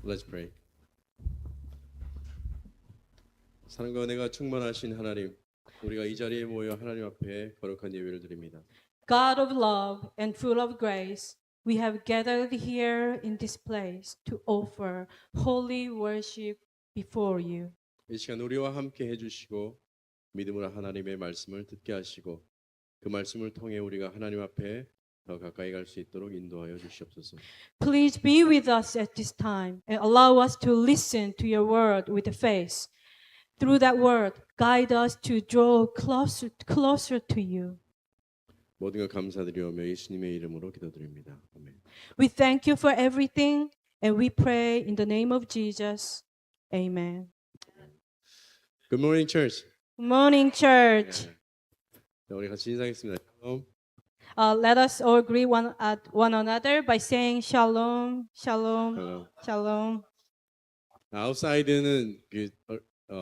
Let's pray. 사랑과 은혜가 충만하신 하나님, 우리가 이 자리에 모여 하나님 앞에 거룩한 예배를 드립니다. God of love and full of grace, we have gathered here in this place to offer holy worship before you. 이 시간 우리와 함께 해주시고 믿음으로 하나님의 말씀을 듣게 하시고 그 말씀을 통해 우리가 하나님 앞에 더 가까이 갈 수 있도록 인도하여 주시옵소서. Please be with us at this time and allow us to listen to your word with faith. Through that word, guide us to draw closer to you. 모든 것 감사드리오며 예수님의 이름으로 기도드립니다. 아멘. We thank you for everything and we pray in the name of Jesus. Amen. Good morning, church. Good morning, church. 자, 우리 같이 인사하겠습니다. 샬롬. Let us all greet one another by saying shalom, shalom, 샬롬. shalom. 아웃사이드는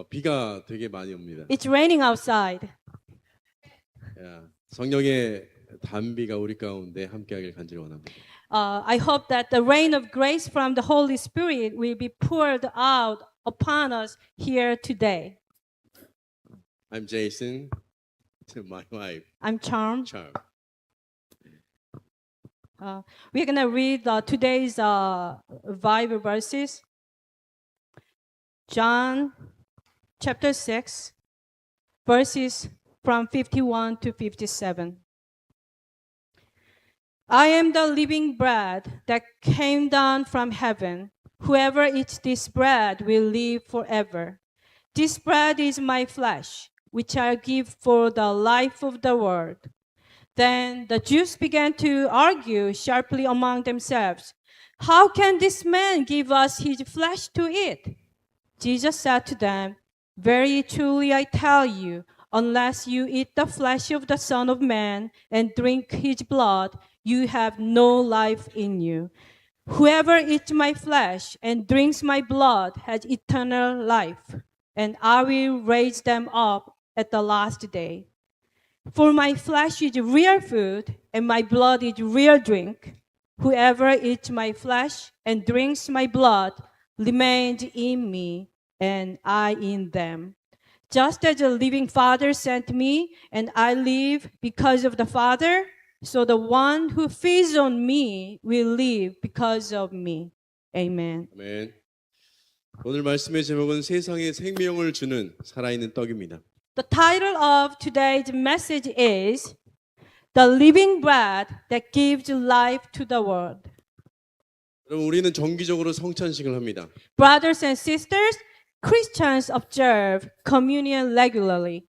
비가 되게 많이 옵니다. It's raining outside. 야, 성령의 단비가 우리 가운데 함께하길 간절히 원합니다. I hope that the rain of grace from the Holy Spirit will be poured out upon us here today. I'm Jason. To my wife, I'm Charm. Charm. We're going to read today's Bible verses. John chapter 6, verses from 51 to 57. I am the living bread that came down from heaven. Whoever eats this bread will live forever. This bread is my flesh, which I give for the life of the world. Then the Jews began to argue sharply among themselves. How can this man give us his flesh to eat? Jesus said to them, Very truly I tell you, unless you eat the flesh of the Son of Man and drink his blood, you have no life in you. Whoever eats my flesh and drinks my blood has eternal life, and I will raise them up at the last day. For my flesh is real food, and my blood is real drink. Whoever eats my flesh and drinks my blood remains in me, and I in them. Just as the living Father sent me, and I live because of the Father, so the one who feeds on me will live because of me. Amen. 아멘. 오늘 말씀의 제목은 세상에 생명을 주는 살아있는 떡입니다. The title of today's message is The Living Bread That Gives Life to the World. 여러분, 우리는 정기적으로 성찬식을 합니다. Brothers and sisters, Christians observe communion regularly.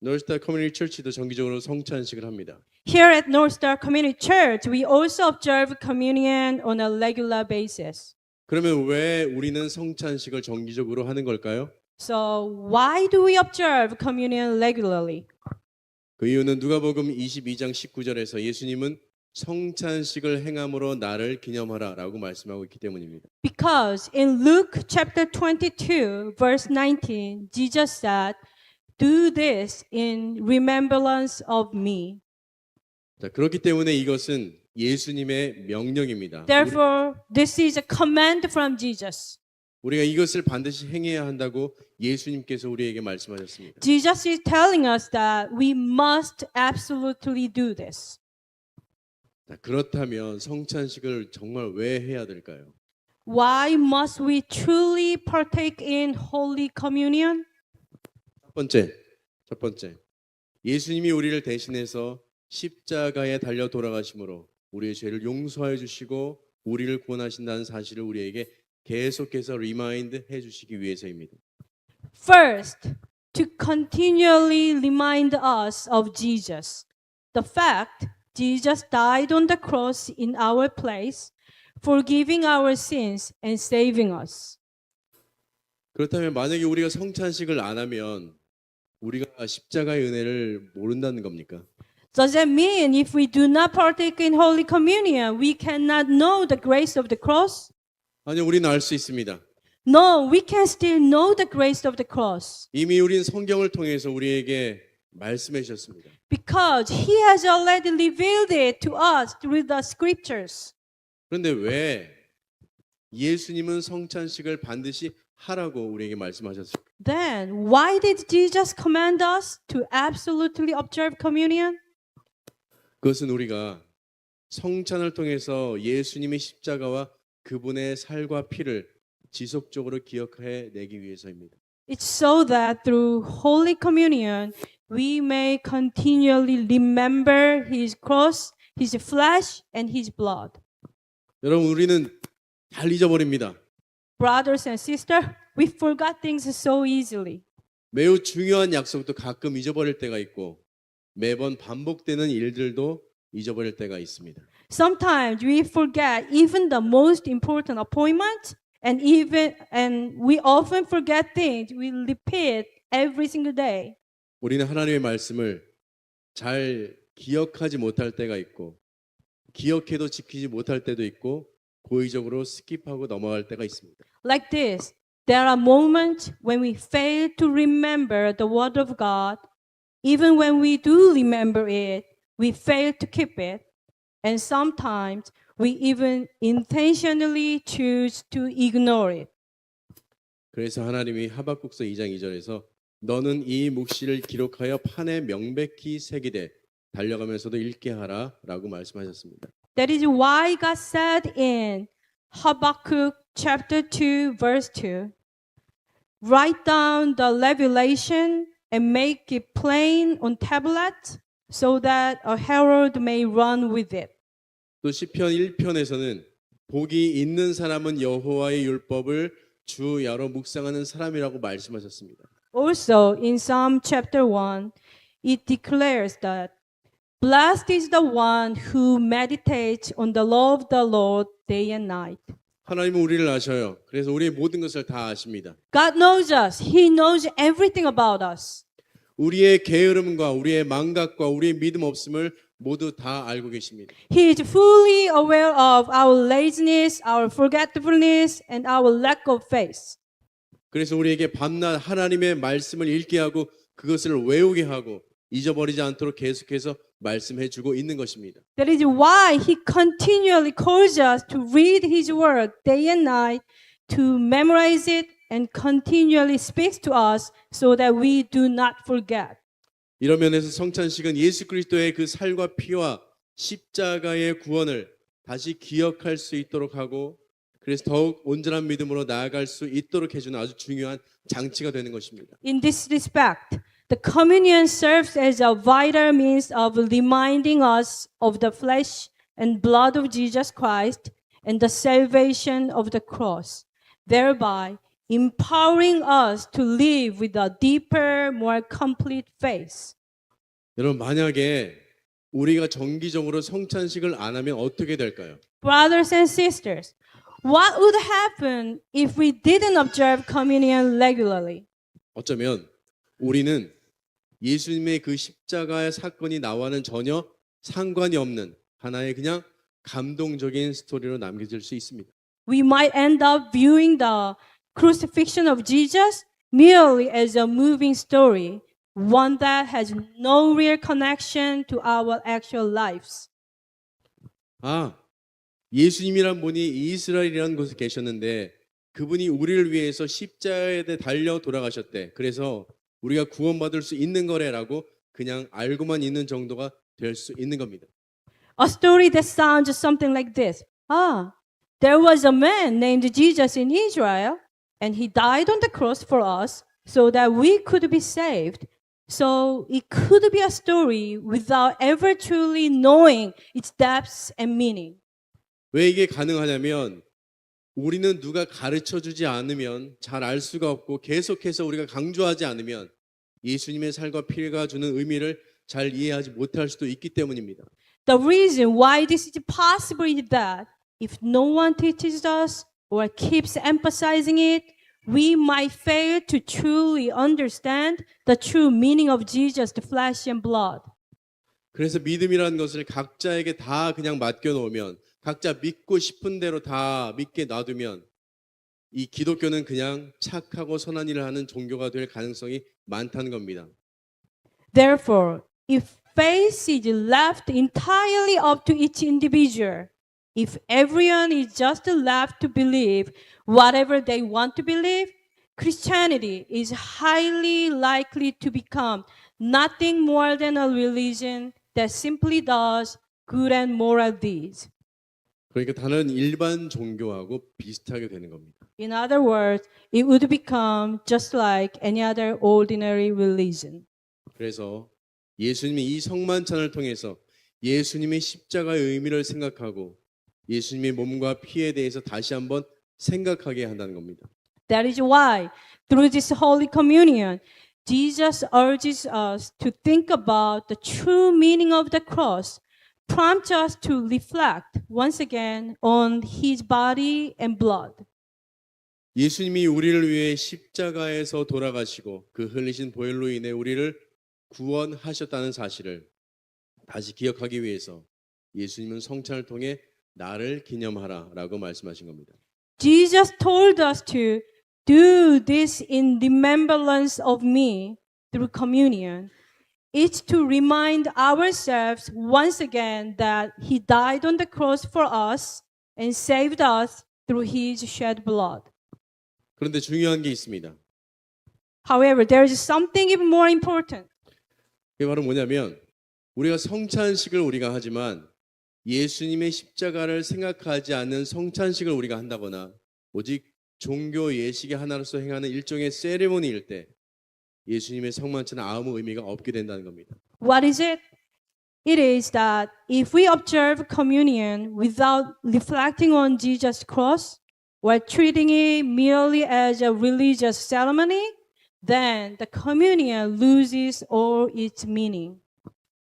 노스타 커뮤니티 처치도 정기적으로 성찬식을 합니다. Here at North Star Community Church, we also observe communion on a regular basis. 그러면 왜 우리는 성찬식을 정기적으로 하는 걸까요? So why do we observe communion regularly? 그 이유는 누가복음 22장 19절에서 예수님은 성찬식을 행함으로 나를 기념하라라고 말씀하고 있기 때문입니다. Because in Luke chapter 22, verse 19, Jesus said, Do this in remembrance of me. 자, 그렇기 때문에 이것은 예수님의 명령입니다. Therefore, this is a command from Jesus. 우리가 이것을 반드시 행해야 한다고 예수님께서 우리에게 말씀하셨습니다. Jesus is telling us that we must absolutely do this. 자, 그렇다면 성찬식을 정말 왜 해야 될까요? Why must we truly partake in Holy Communion? 첫 번째, 예수님이 우리를 대신해서 십자가에 달려 돌아가심으로 우리의 죄를 용서해 주시고 우리를 구원하신다는 사실을 우리에게 계속해서 리마인드 해 주시기 위해서입니다. First, to continually remind us of Jesus. The fact Jesus died on the cross in our place, forgiving our sins and saving us. 그렇다면 만약에 우리가 성찬식을 안 하면 우리가 십자가의 은혜를 모른다는 겁니까? Does that mean if we do not partake in Holy Communion, we cannot know the grace of the cross? 아니요, 우리는 알 수 있습니다. No, we can still know the grace of the cross 이미 우리는 성경을 통해서 우리에게 말씀해 주셨습니다. because He has already revealed it to us through the scriptures. 그런데 왜 예수님은 성찬식을 반드시 하라고 우리에게 말씀하셨습니다. Then why did Jesus command us to absolutely observe communion? 그것은 우리가 성찬을 통해서 예수님의 십자가와 그분의 살과 피를 지속적으로 기억해 내기 위해서입니다. It's so that through Holy Communion we may continually remember His cross, His flesh, and His blood. 여러분 우리는 잘 잊어버립니다. Brothers and sisters, we forgot things so easily. 매우 중요한 약속도 가끔 잊어버릴 때가 있고 매번 반복되는 일들도 잊어버릴 때가 있습니다. Sometimes we forget even the most important appointment, and we often forget things we repeat every single day. 우리는 하나님의 말씀을 잘 기억하지 못할 때가 있고 기억해도 지키지 못할 때도 있고 고의적으로 스킵하고 넘어갈 때가 있습니다. Like this, there are moments when we fail to remember the Word of God. Even when we do remember it, we fail to keep it. And sometimes we even intentionally choose to ignore it. 그래서 하나님이 하박국서 2장 2절에서 너는 이 묵시를 기록하여 판에 명백히 새기되 달려가면서도 읽게 하라라고 말씀하셨습니다. That is why God said in Habakkuk chapter 2 verse 2, write down the revelation and make it plain on tablets so that a herald may run with it. 또 시편 1편에서는 복이 있는 사람은 여호와의 율법을 주 야로 묵상하는 사람이라고 말씀하셨습니다. Also in Psalm chapter 1, it declares that blessed is the one who meditates on the law of the Lord day and night. 하나님은 우리를 아셔요. 그래서 우리의 모든 것을 다 아십니다. God knows us. He knows everything about us. 우리의 게으름과 우리의 망각과 우리의 믿음 없음을 모두 다 알고 계십니다. He is fully aware of our laziness, our forgetfulness, and our lack of faith. 그래서 우리에게 밤낮 하나님의 말씀을 읽게 하고 그것을 외우게 하고 잊어버리지 않도록 계속해서 말씀해 주고 있는 것입니다. That is why He continually calls us to read His word day and night, to memorize it, and continually speaks to us so that we do not forget. 이런 면에서 성찬식은 예수 그리스도의 그 살과 피와 십자가의 구원을 다시 기억할 수 있도록 하고 그래서 더욱 온전한 믿음으로 나아갈 수 있도록 해주는 아주 중요한 장치가 되는 것입니다. In this respect, the communion serves as a vital means of reminding us of the flesh and blood of Jesus Christ and the salvation of the cross, thereby empowering us to live with a deeper, more complete faith. 여러분 만약에 우리가 정기적으로 성찬식을 안 하면 어떻게 될까요? Brothers and sisters, what would happen if we didn't observe communion regularly? 어쩌면 우리는 예수님의 그 십자가의 사건이 나와는 전혀 상관이 없는 하나의 그냥 감동적인 스토리로 남겨질 수 있습니다. We might end up viewing the crucifixion of Jesus merely as a moving story, one that has no real connection to our actual lives. 아, 예수님이란 분이 이스라엘이라는 곳에 계셨는데 그분이 우리를 위해서 십자가에 달려 돌아가셨대. 그래서 우리가 구원받을 수 있는 거래라고 그냥 알고만 있는 정도가 될 수 있는 겁니다. A story that sounds something like this. There was a man named Jesus in Israel, and he died on the cross for us so that we could be saved. So it could be a story without ever truly knowing its depths and meaning. 왜 이게 가능하냐면 우리는 누가 가르쳐 주지 않으면 잘 알 수가 없고 계속해서 우리가 강조하지 않으면 예수님의 살과 피가 주는 의미를 잘 이해하지 못할 수도 있기 때문입니다. The reason why this is possible is that if no one teaches us or keeps emphasizing it, we might fail to truly understand the true meaning of Jesus' flesh and blood. 그래서 믿음이라는 것을 각자에게 다 그냥 맡겨 놓으면 각자 믿고 싶은 대로 다 믿게 놔두면 이 기독교는 그냥 착하고 선한 일을 하는 종교가 될 가능성이 많다는 겁니다. Therefore, if faith is left entirely up to each individual, If everyone is just left to believe whatever they want to believe, Christianity is highly likely to become nothing more than a religion that simply does good and moral deeds. 그러니까 다른 일반 종교하고 비슷하게 되는 겁니다. In other words, it would become just like any other ordinary religion. 그래서 예수님이 이 성만찬을 통해서 예수님의 십자가의 의미를 생각하고 예수님의 몸과 피에 대해서 다시 한번 생각하게 한다는 겁니다. That is why, through this Holy Communion, Jesus urges us to think about the true meaning of the cross, prompts us to reflect once again on His body and blood. 예수님이 우리를 위해 십자가에서 돌아가시고 그 흘리신 보혈로 인해 우리를 구원하셨다는 사실을 다시 기억하기 위해서 예수님은 성찬을 통해 나를 기념하라라고 말씀하신 겁니다. Jesus told us to do this in remembrance of me through communion. It's to remind ourselves once again that He died on the cross for us and saved us through His shed blood. 그런데 중요한 게 있습니다. However, there is something even more important. 그게 바로 뭐냐면 우리가 성찬식을 우리가 하지만 예수님의 십자가를 생각하지 않는 성찬식을 우리가 한다거나 오직 종교 예식의 하나로서 행하는 일종의 세리머니일 때 예수님의 성만찬은 아무 의미가 없게 된다는 겁니다. What is it? It is that if we observe communion without reflecting on Jesus' cross, while treating it merely as a religious ceremony, then the communion loses all its meaning.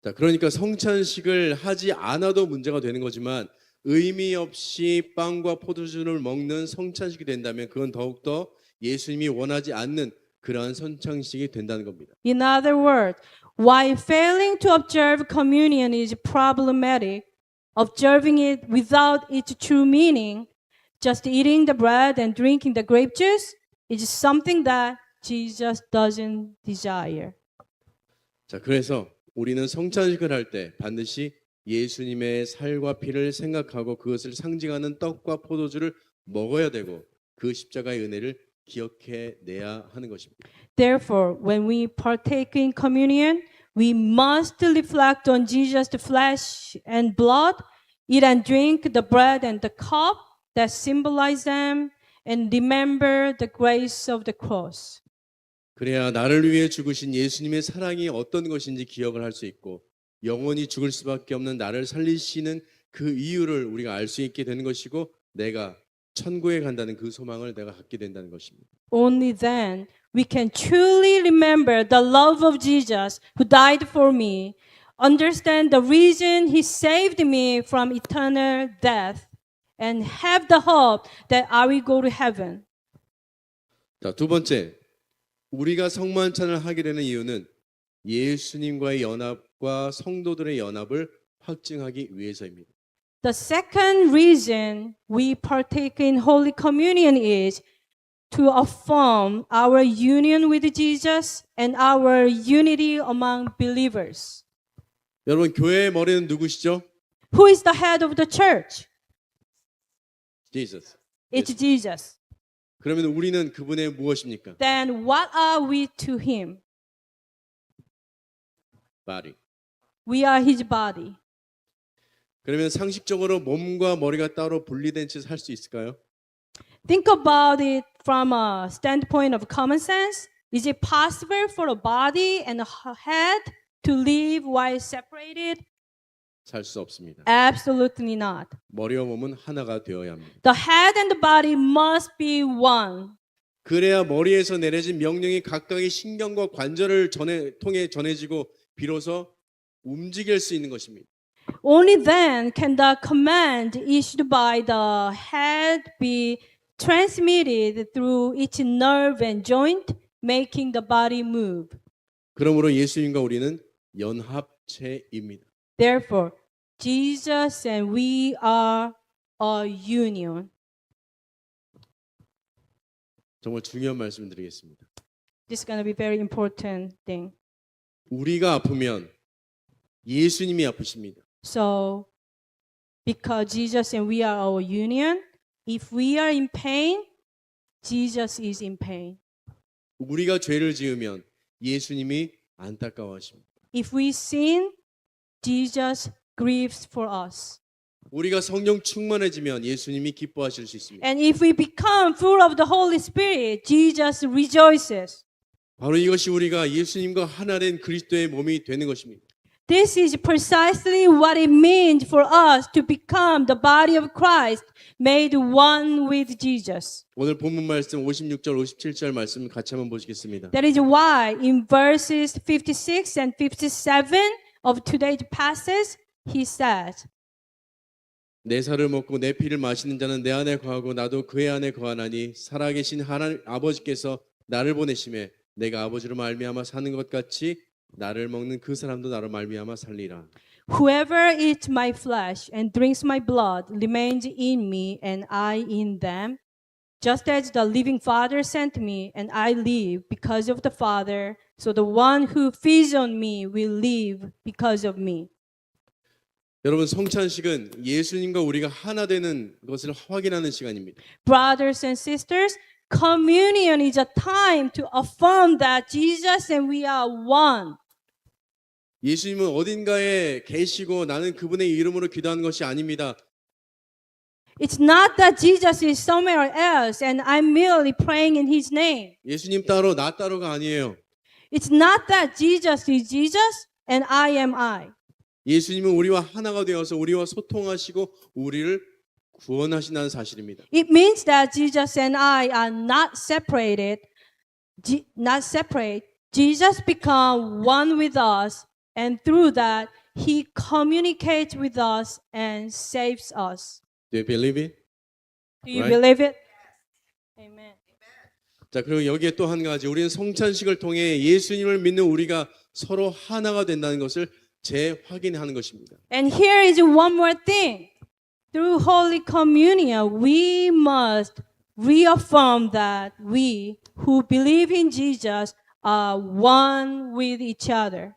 자, 그러니까 성찬식을 하지 않아도 문제가 되는 거지만 의미 없이 빵과 포도주를 먹는 성찬식이 된다면 그건 더욱더 예수님이 원하지 않는 그러한 성찬식이 된다는 겁니다. In other words, while failing to observe communion is problematic, observing it without its true meaning, just eating the bread and drinking the grape juice, is something that Jesus doesn't desire. 자, 그래서 우리는 성찬식을 할 때 반드시 예수님의 살과 피를 생각하고 그것을 상징하는 떡과 포도주를 먹어야 되고 그 십자가의 은혜를 기억해 내야 하는 것입니다. Therefore, when we partake in communion, we must reflect on Jesus' flesh and blood, eat and drink the bread and the cup that symbolize them, and remember the grace of the cross. 그래야 나를 위해 죽으신 예수님의 사랑이 어떤 것인지 기억을 할 수 있고 영원히 죽을 수밖에 없는 나를 살리시는 그 이유를 우리가 알 수 있게 되는 것이고 내가 천국에 간다는 그 소망을 내가 갖게 된다는 것입니다. Only then we can truly remember the love of Jesus who died for me, understand the reason He saved me from eternal death, and have the hope that I will go to heaven. 자, 두 번째, 우리가 성만찬을 하게 되는 이유는 예수님과의 연합과 성도들의 연합을 확증하기 위해서입니다. The second reason we partake in Holy Communion is to affirm our union with Jesus and our unity among believers. 여러분, 교회의 머리는 누구시죠? Who is the head of the church? Jesus. It's Jesus. 그러면 우리는 그분의 무엇입니까? Then what are we to Him? body. We are His body. 그러면 상식적으로 몸과 머리가 따로 분리된 채 살 수 있을까요? Think about it from a standpoint of common sense. Is it possible for a body and a head to live while separated? 살 수 없습니다. Absolutely not. 머리와 몸은 하나가 되어야 합니다. The head and the body must be one. 그래야 머리에서 내려진 명령이 각각의 신경과 관절을 통해 전해지고 비로소 움직일 수 있는 것입니다. Only then can the command issued by the head be transmitted through each nerve and joint, making the body move. 그러므로 예수님과 우리는 연합체입니다. Therefore, Jesus and we are a union. 정말 중요한 말씀을 드리겠습니다. This is going to be very important thing. 우리가 아프면 예수님이 아프십니다. So, because Jesus and we are our union. If we are in pain, Jesus is in pain. 우리가 죄를 지으면 예수님이 안타까워하십니다. If we sin, Jesus grieves for us. 우리가 성령 충만해지면 예수님이 기뻐하실 수 있습니다. And if we become full of the Holy Spirit, Jesus rejoices. 바로 이것이 우리가 예수님과 하나 된 그리스도의 몸이 되는 것입니다. This is precisely what it means for us to become the body of Christ, made one with Jesus. 오늘 본문 말씀 56절 57절 말씀 같이 한번 보시겠습니다. That is why in verses 56 and 57 of today's passage, he says, 내 살을 먹고 내 피를 마시는 자는 내 안에 거하고 나도 그의 안에 거하나니 살아계신 하나님 아버지께서 나를 보내심에 내가 아버지로 말미암아 사는 것 같이 나를 먹는 그 사람도 나로 말미암아 살리라. Whoever eats my flesh and drinks my blood remains in me and I in them, just as the living Father sent me and I live because of the Father, so the one who feeds on me will live because of me. 여러분 성찬식은 예수님과 우리가 하나 되는 것을 확인하는 시간입니다. Brothers and sisters, communion is a time to affirm that Jesus and we are one. 예수님은 어딘가에 계시고 나는 그분의 이름으로 기도하는 것이 아닙니다. It's not that Jesus is somewhere else and I'm merely praying in his name. 예수님 따로 나 따로가 아니에요. It's not that Jesus is Jesus and I am I. 예수님은 우리와 하나가 되어서 우리와 소통하시고 우리를 구원하신다는 사실입니다. It means that Jesus and I are not separated, not separate. Jesus become one with us, and through that, he communicates with us and saves us. Do you believe it? Do you Right. believe it? Amen. 자, 그리고 여기에 또 한 가지 우리는 성찬식을 통해 예수님을 믿는 우리가 서로 하나가 된다는 것을 재확인하는 것입니다. And here is one more thing. Through Holy Communion, we must reaffirm that we who believe in Jesus are one with each other.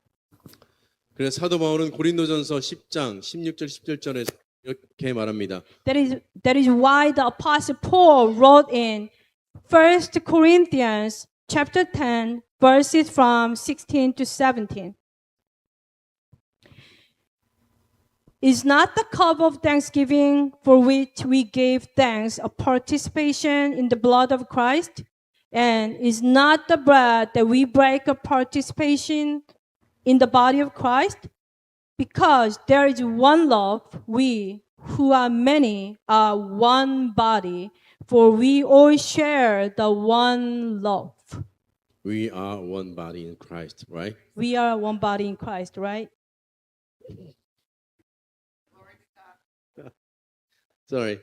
그래서 사도 바울은 고린도전서 10장 16절 17절에서 이렇게 말합니다. That is why the Apostle Paul wrote in 1 Corinthians chapter 10, verses from 16 to 17. Is not the cup of thanksgiving for which we gave thanks a participation in the blood of Christ? And is not the bread that we break a participation in the body of Christ? Because there is one love, we who are many are one body, for we all share the one love. We are one body in Christ, right? We are one body in Christ, right? Sorry.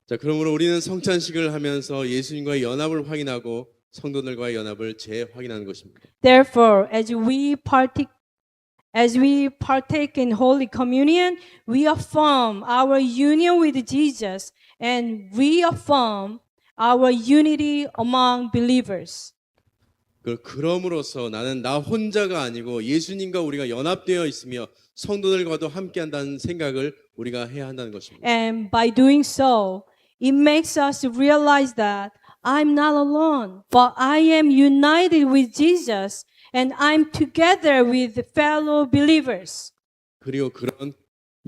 자, 그러므로 우리는 성찬식을 하면서 예수님과의 연합을 확인하고 성도들과의 연합을 재확인하는 것입니다. Therefore, as we partake in Holy Communion, we affirm our union with Jesus and reaffirm our unity among believers. 그럼으로써 나는 나 혼자가 아니고 예수님과 우리가 연합되어 있으며 성도들과도 함께한다는 생각을 우리가 해야 한다는 것입니다. And by doing so, it makes us realize that I'm not alone, but I am united with Jesus and I'm together with fellow believers. 그리고 그런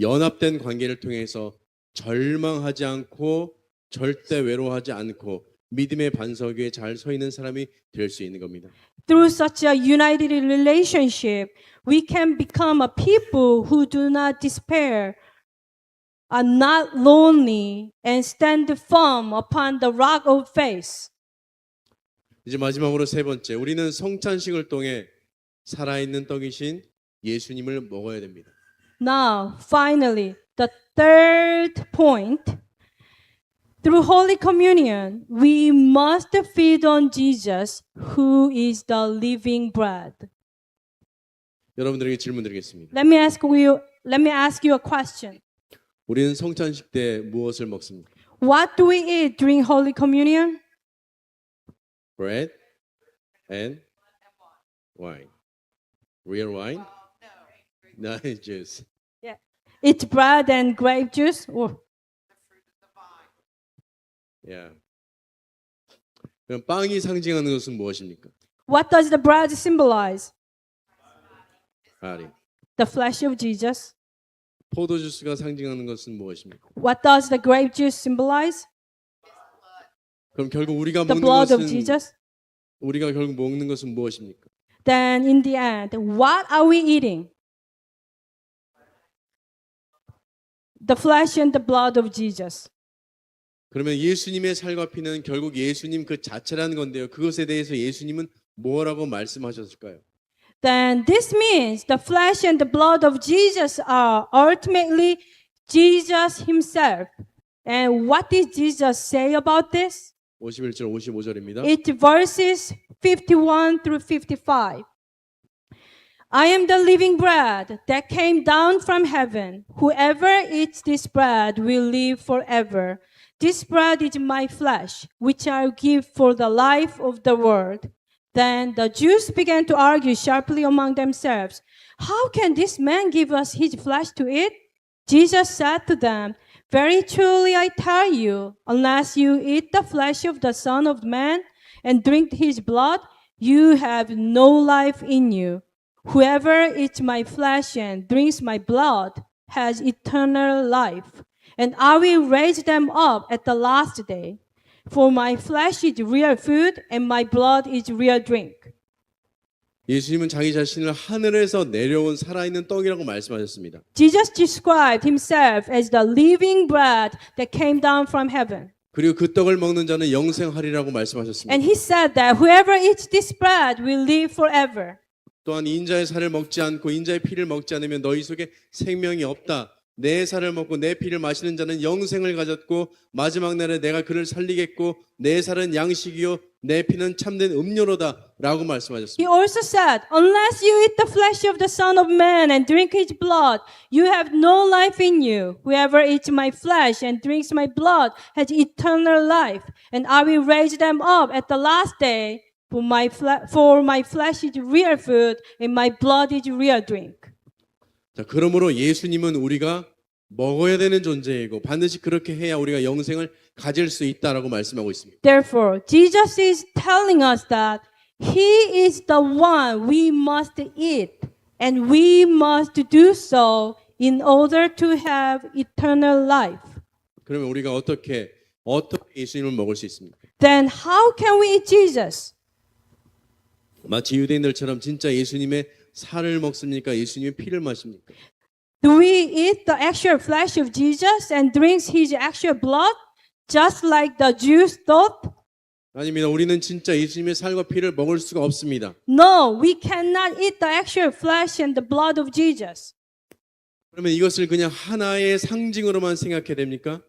연합된 관계를 통해서 절망하지 않고 절대 외로워하지 않고 믿음의 반석 위에 잘 서 있는 사람이 될 수 있는 겁니다. Through such a united relationship, we can become a people who do not despair, are not lonely, and stand firm upon the rock of faith. 이제 마지막으로 세 번째, 우리는 성찬식을 통해 살아있는 떡이신 예수님을 먹어야 됩니다. Now, finally, the third point. Through Holy Communion, we must feed on Jesus, who is the living bread. 여러분들에게 질문 드리겠습니다. Let me ask you a question. 우리는 성찬식 때 무엇을 먹습니까? What do we eat during Holy Communion? Bread and wine. Real wine? 나의 juice. It's bread and grape juice. Or Yeah. 그럼 빵이 상징하는 것은 무엇입니까? what does the bread symbolize? 아리. The flesh of Jesus. 포도 주스가 상징하는 것은 무엇입니까? What does the grape juice symbolize? 그럼 결국 우리가 The 먹는 blood of 것은 Jesus. 우리가 결국 먹는 것은 무엇입니까? Then in the end, what are we eating? The flesh and the blood of Jesus. 그러면 예수님의 살과 피는 결국 예수님 그 자체라는 건데요. 그것에 대해서 예수님은 뭐라고 말씀하셨을까요? Then this means the flesh and the blood of Jesus are ultimately Jesus himself. And what did Jesus say about this? 51절 55절입니다. It's verses 51 through 55. I am the living bread that came down from heaven. Whoever eats this bread will live forever. This bread is my flesh, which I'll give for the life of the world. Then the Jews began to argue sharply among themselves. How can this man give us his flesh to eat? Jesus said to them, very truly I tell you, unless you eat the flesh of the Son of Man and drink his blood, you have no life in you. Whoever eats my flesh and drinks my blood has eternal life, and I will raise them up at the last day. For my flesh is real food, and my blood is real drink. 예수님은 자기 자신을 하늘에서 내려온 살아있는 떡이라고 말씀하셨습니다. Jesus described himself as the living bread that came down from heaven. 그리고 그 떡을 먹는 자는 영생하리라고 말씀하셨습니다. And he said that whoever eats this bread will live forever. 또한 인자의 살을 먹지 않고 인자의 피를 먹지 않으면 너희 속에 생명이 없다. 내 살을 먹고 내 피를 마시는 자는 영생을 가졌고 마지막 날에 내가 그를 살리겠고 내 살은 양식이요 내 피는 참된 음료로다 라고 말씀하셨습니다. He also said, unless you eat the flesh of the Son of Man and drink his blood, you have no life in you. Whoever eats my flesh and drinks my blood has eternal life, and I will raise them up at the last day. For my flesh is real food, and my blood is real drink. 자, 그러므로 예수님은 우리가 먹어야 되는 존재이고 반드시 그렇게 해야 우리가 영생을 가질 수 있다라고 말씀하고 있습니다. Therefore, Jesus is telling us that He is the one we must eat, and we must do so in order to have eternal life. 그러면 우리가 어떻게 예수님을 먹을 수 있습니까? Then how can we eat Jesus? 마치 유대인들처럼 진짜 예수님의 살을 먹습니까? 예수님의 피를 마십니까? Do we eat the actual flesh of Jesus and drink His actual blood, just like the Jews thought? 아닙니다. 우리는 진짜 예수님의 살과 피를 먹을 수가 없습니다. No, we cannot eat the actual flesh and the blood of Jesus. 그러면 이것을 그냥 하나의 상징으로만 생각해야 됩니까?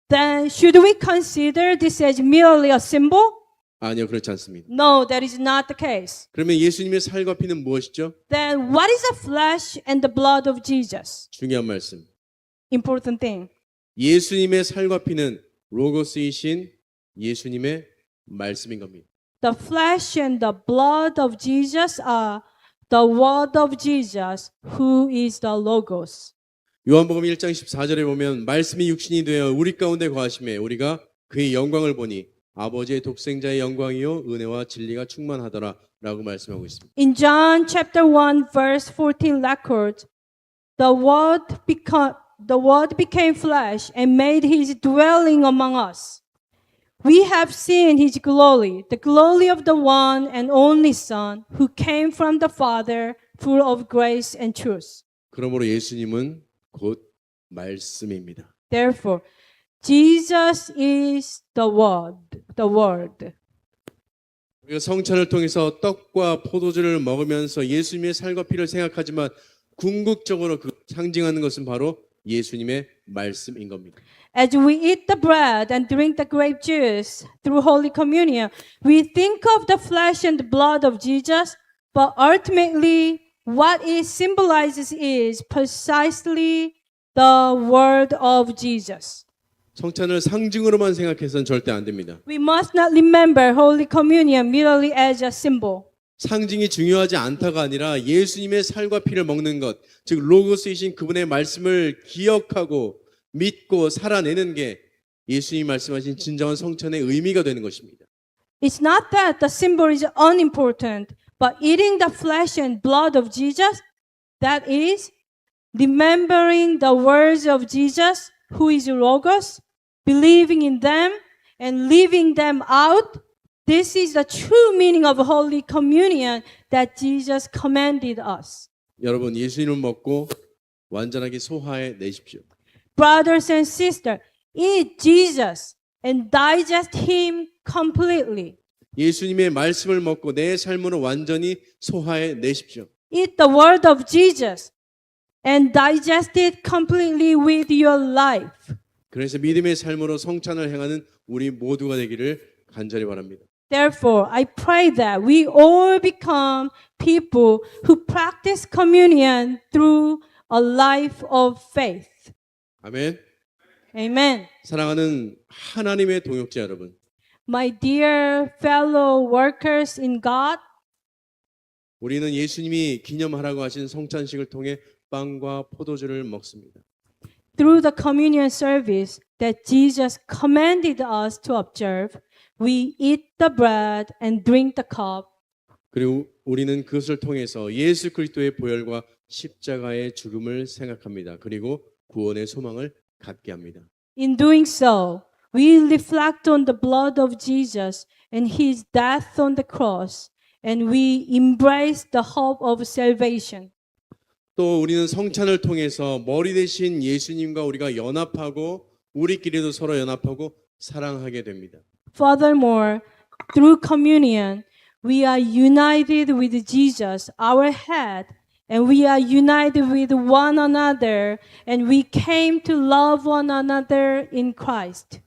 Then should we consider this as merely a symbol? 아니요, 그렇지 않습니다. No, that is not the case. 그러면 예수님의 살과 피는 무엇이죠? Then what is the flesh and the blood of Jesus? 중요한 말씀. Important thing. 예수님의 살과 피는 로고스이신 예수님의 말씀인 겁니다. The flesh and the blood of Jesus are the word of Jesus, who is the Logos. 요한복음 1장 14절에 보면 말씀이 육신이 되어 우리 가운데 거하심에 우리가 그의 영광을 보니 아버지의 독생자의 영광이요 은혜와 진리가 충만하더라 라고 말씀하고 있습니다. In John chapter 1 verse 14 records, the word became flesh and made his dwelling among us. We have seen his glory, the glory of the one and only Son, who came from the Father, full of grace and truth. 그러므로 예수님은 곧 말씀입니다. Therefore, Jesus is the Word, the Word. 우리가 성찬을 통해서 떡과 포도주를 먹으면서 예수님의 살과 피를 생각하지만 궁극적으로 그 상징하는 것은 바로 예수님의 말씀인 겁니다. As we eat the bread and drink the grape juice through Holy Communion, we think of the flesh and the blood of Jesus, but ultimately what it symbolizes is precisely the word of Jesus. 성찬을 상징으로만 생각해서는 절대 안 됩니다. We must not remember Holy Communion merely as a symbol. 상징이 중요하지 않다가 아니라 예수님의 살과 피를 먹는 것, 즉 로고스이신 그분의 말씀을 기억하고 믿고 살아내는 게 예수님이 말씀하신 진정한 성찬의 의미가 되는 것입니다. It's not that the symbol is unimportant, but eating the flesh and blood of Jesus, that is, remembering the words of Jesus, who is Logos, believing in them, and living them out, this is the true meaning of Holy Communion that Jesus commanded us. 여러분, 예수님을 먹고 완전하게 소화해 내십시오. Brothers and sisters, eat Jesus and digest him completely. 예수님의 말씀을 먹고 내 삶으로 완전히 소화해 내십시오. Eat the word of Jesus and digest it completely with your life. 그래서 믿음의 삶으로 성찬을 행하는 우리 모두가 되기를 간절히 바랍니다. Therefore, I pray that we all become people who practice communion through a life of faith. 아멘. Amen. 사랑하는 하나님의 동역자 여러분, My dear fellow workers in God, 우리는 예수님이 기념하라고 하신 성찬식을 통해 빵과 포도주를 먹습니다. through the communion service that Jesus commanded us to observe, we eat the bread and drink the cup. 그리고 우리는 그것을 통해서 예수 그리스도의 보혈과 십자가의 죽음을 생각합니다. 그리고 구원의 소망을 갖게 합니다. In doing so, we reflect on the blood of Jesus and his death on the cross, and we embrace the hope of salvation. 또 우리는 성찬을 통해서 머리 대신 예수님과 우리가 연합하고 우리끼리도 서로 연합하고 사랑하게 됩니다. Furthermore, through communion, we are united with Jesus, our head, and we are united with one another, and we came to love one another in Christ.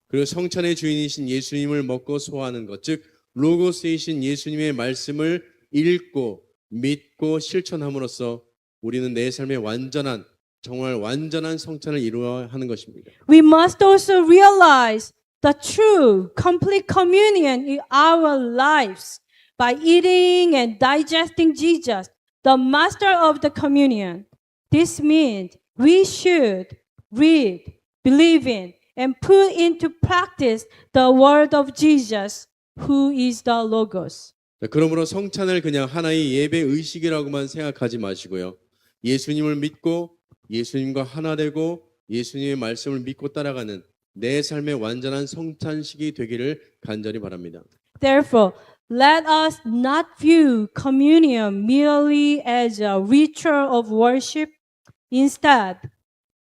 그리고 성찬의 주인이신 예수님을 먹고 소화하는 것, 즉 로고스이신 예수님의 말씀을 읽고 믿고 실천함으로써 우리는 내 삶의 완전한, 정말 완전한 성찬을 이루어야 하는 것입니다. We must also realize the true, complete communion in our lives by eating and digesting Jesus, the master of the communion. This means we should read, believe in, and put into practice the word of Jesus, who is the Logos. 자, 그러므로 성찬을 그냥 하나의 예배 의식이라고만 생각하지 마시고요. 예수님을 믿고 예수님과 하나 되고 예수님의 말씀을 믿고 따라가는 내 삶의 완전한 성찬식이 되기를 간절히 바랍니다. Therefore, let us not view communion merely as a ritual of worship. Instead,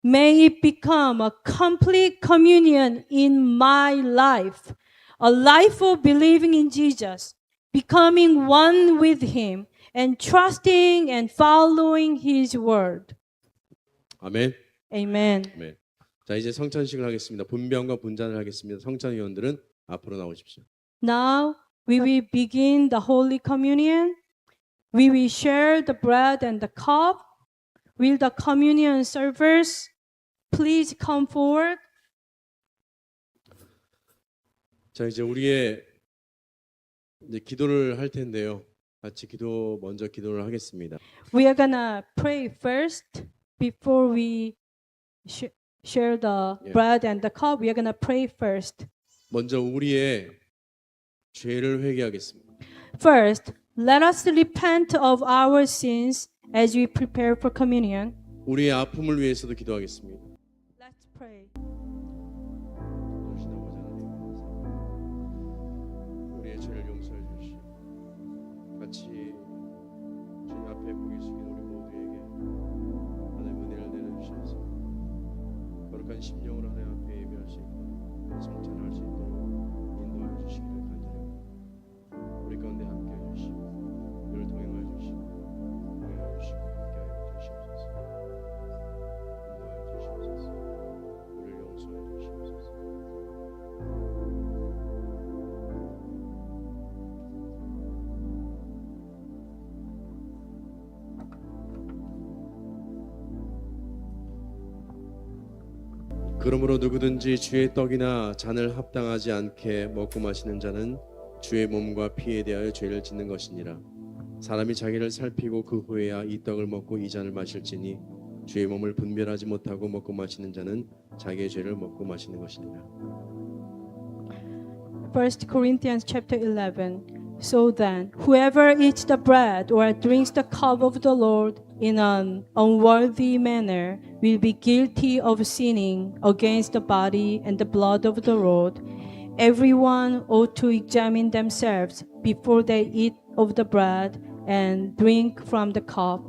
may it become a complete communion in my life, a life of believing in Jesus, becoming one with him, and trusting and following his word. 아멘. Amen. 네. 자, 이제 성찬식을 하겠습니다. 분배원과 분잔을 하겠습니다. 성찬위원들은 앞으로 나오십시오. Now we will begin the Holy Communion. We will share the bread and the cup. Will the communion servers please come forward? 자, 이제 우리의 이제 기도를 할 텐데요. 같이 먼저 기도를 하겠습니다. We are gonna pray first before we share the Yeah. bread and the cup. We are gonna pray first. 먼저 우리의 죄를 회개하겠습니다. First, let us repent of our sins as we prepare for communion. 우리의 아픔을 위해서도 기도하겠습니다. Let's pray. 우리의 죄를 용서해 주시오. 같이 주님 앞에 고개 숙인 우리 모두에게 하나님 은혜를 내려주셔서 거룩한 심령으로 하나님 앞에 예배할 수 있고 성찬을 할 수 있도록 인도하여 주시기를 간절히 우리 가운데 함께해 주시고 늘 동행하여 주시고 동행하여 주시고 함께하여 주시옵소서. 인도하여 주시옵소서. 우리를 용서해 주시옵소서. 그러므로 누구든지 주의 떡이나 잔을 합당하지 않게 먹고 마시는 자는 주의 몸과 피에 대하여 죄를 짓는 것이니라. 사람이 자기를 살피고 그 후에야 이 떡을 먹고 이 잔을 마실지니 주의 몸을 분별하지 못하고 먹고 마시는 자는 자기의 죄를 먹고 마시는 것이니라. 1 Corinthians chapter 11. So then, whoever eats the bread or drinks the cup of the Lord in an unworthy manner will be guilty of sinning against the body and the blood of the Lord. Everyone ought to examine themselves before they eat of the bread and drink from the cup.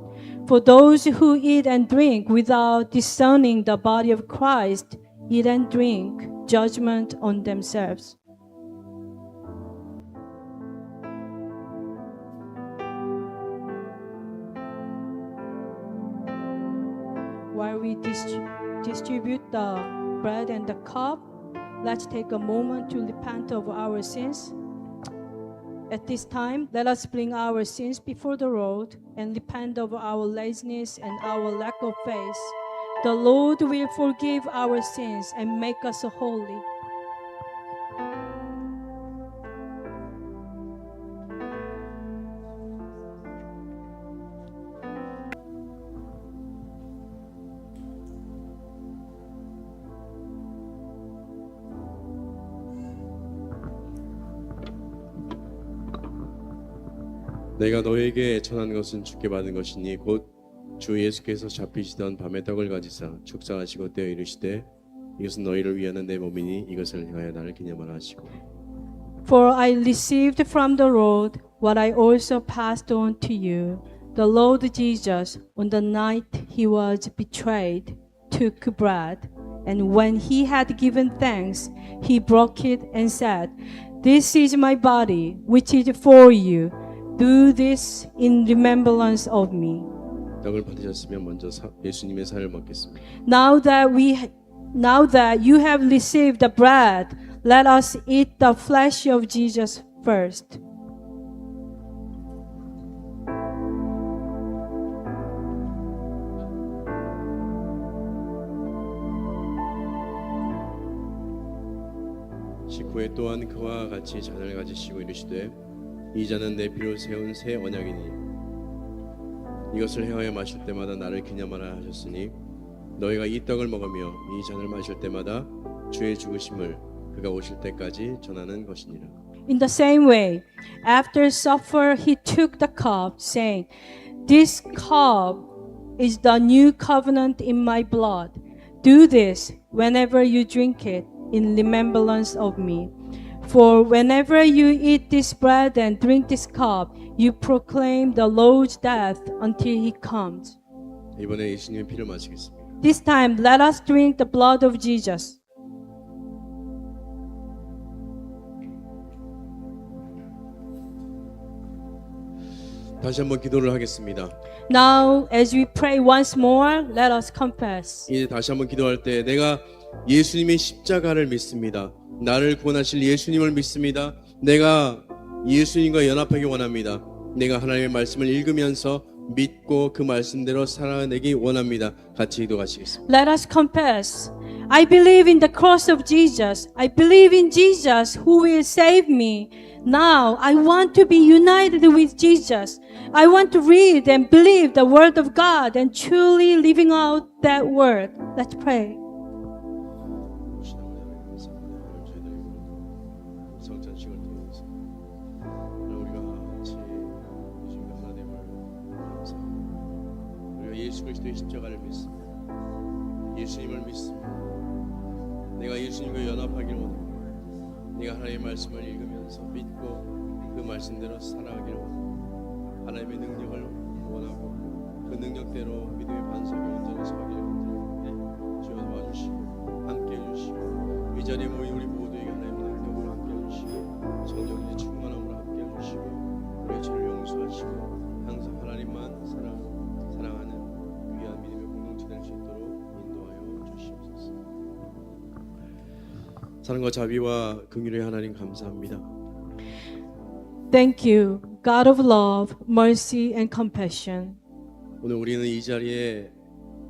For those who eat and drink without discerning the body of Christ eat and drink judgment on themselves. While we distribute the bread and the cup, let's take a moment to repent of our sins. At this time, let us bring our sins before the Lord and repent of our laziness and our lack of faith. The Lord will forgive our sins and make us holy. 내가 너에게 전한 것은 주께 받은 것이니 곧 주 예수께서 잡히시던 밤에 떡을 가지사 축사하시고 떼어 이르시되 이것은 너희를 위하는 내 몸이니 이것을 행하여 나를 기념하라 하시고. For I received from the Lord what I also passed on to you. The Lord Jesus, on the night he was betrayed, took bread, and when he had given thanks, he broke it and said, "This is my body, which is for you. Do this in remembrance of me." 떡을 받으셨으면 먼저 예수님의 살을 먹겠습니다. Now that you have received the bread, let us eat the flesh of Jesus first. 식후에 또한 그와 같이 잔을 가지시고 이르시되 이 잔은 내 피로 세운 새 언약이니 이것을 행하여 마실 때마다 나를 기념하라 하셨으니 너희가 이 떡을 먹으며 이 잔을 마실 때마다 주의 죽으심을 그가 오실 때까지 전하는 것이니라. In the same way, after supper, he took the cup, saying, "This cup is the new covenant in my blood. Do this whenever you drink it in remembrance of me. For whenever you eat this bread and drink this cup, you proclaim the Lord's death until he comes." 이번에 예수님의 피를 마시겠습니다. This time, let us drink the blood of Jesus. 다시 한번 기도를 하겠습니다. Now, as we pray once more, let us confess. 이제 다시 한번 기도할 때 내가 예수님의 십자가를 믿습니다. 나를 구원하실 예수님을 믿습니다. 내가 예수님과 연합하기 원합니다. 내가 하나님의 말씀을 읽으면서 믿고 그 말씀대로 살아내기 원합니다. 같이 기도하시겠습니다. Let us confess. I believe in the cross of Jesus. I believe in Jesus who will save me. Now I want to be united with Jesus. I want to read and believe the word of God and truly living out that word. Let's pray. 성찬식을 통해서 우리가 같이 예수님과 하나됨을 감사합니다. 우리가 예수 그리스도의 십자가를 믿습니다. 예수님을 믿습니다. 내가 예수님과 연합하기를 원합니다. 내가 하나님의 말씀을 읽으면서 믿고 그 말씀대로 살아가기를 원합니다. 하나님의 능력을 원하고 그 능력대로 믿음의 반석에 온전히 서기를 원합니다. 주여 도와주시고 함께 해주시고 이 자리에 모인 우리 모두에게 하나님의 능력으로 함께 해주시고 성령의 충만함으로 함께 해주시고 우리의 죄를 용서하시고 항상 하나님만 사랑하는 귀한 믿음의 공동체 될 수 있도록 인도하여 주시옵소서. 사랑과 자비와 긍휼의 하나님 감사합니다. Thank you, God of love, mercy, and compassion. 오늘 우리는 이 자리에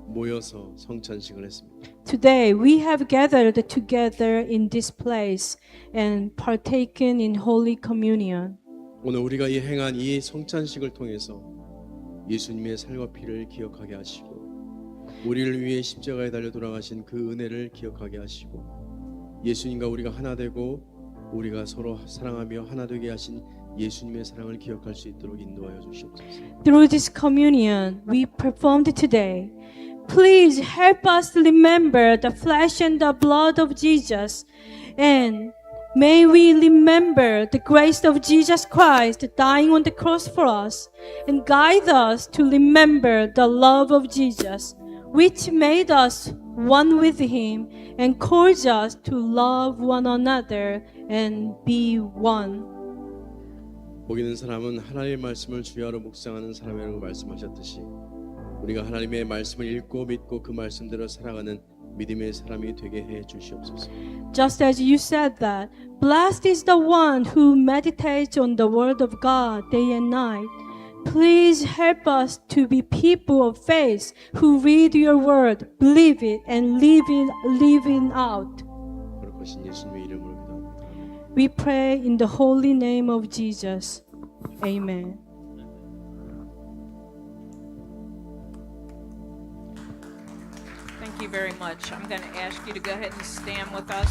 모여서 성찬식을 했습니다. today we have gathered together in this place and partaken in Holy Communion. 오늘 우리가 이 행한 이 성찬식을 통해서 예수님의 살과 피를 기억하게 하시고 우리를 위해 십자가에 달려 돌아가신 그 은혜를 기억하게 하시고 예수님과 우리가 하나 되고 우리가 서로 사랑하며 하나 되게 하신 예수님의 사랑을 기억할 수 있도록 인도하여 주시옵소서. Through this communion we performed today, please help us remember the flesh and the blood of Jesus, and may we remember the grace of Jesus Christ dying on the cross for us, and guide us to remember the love of Jesus, which made us one with Him and calls us to love one another and be one. 복 있는 사람은 하나님의 말씀을 주야로 묵상하는 사람이라고 말씀하셨듯이 우리가 하나님의 말씀을 읽고 믿고 그 말씀대로 살아가는 믿음의 사람이 되게 해 주시옵소서. Just as you said that, blessed is the one who meditates on the word of God day and night. Please help us to be people of faith who read your word, believe it, and live it out. 거룩하신 예수님의 이름으로 기도합니다. We pray in the holy name of Jesus. Amen. Thank you very much. I'm going to ask you to go ahead and stand with us.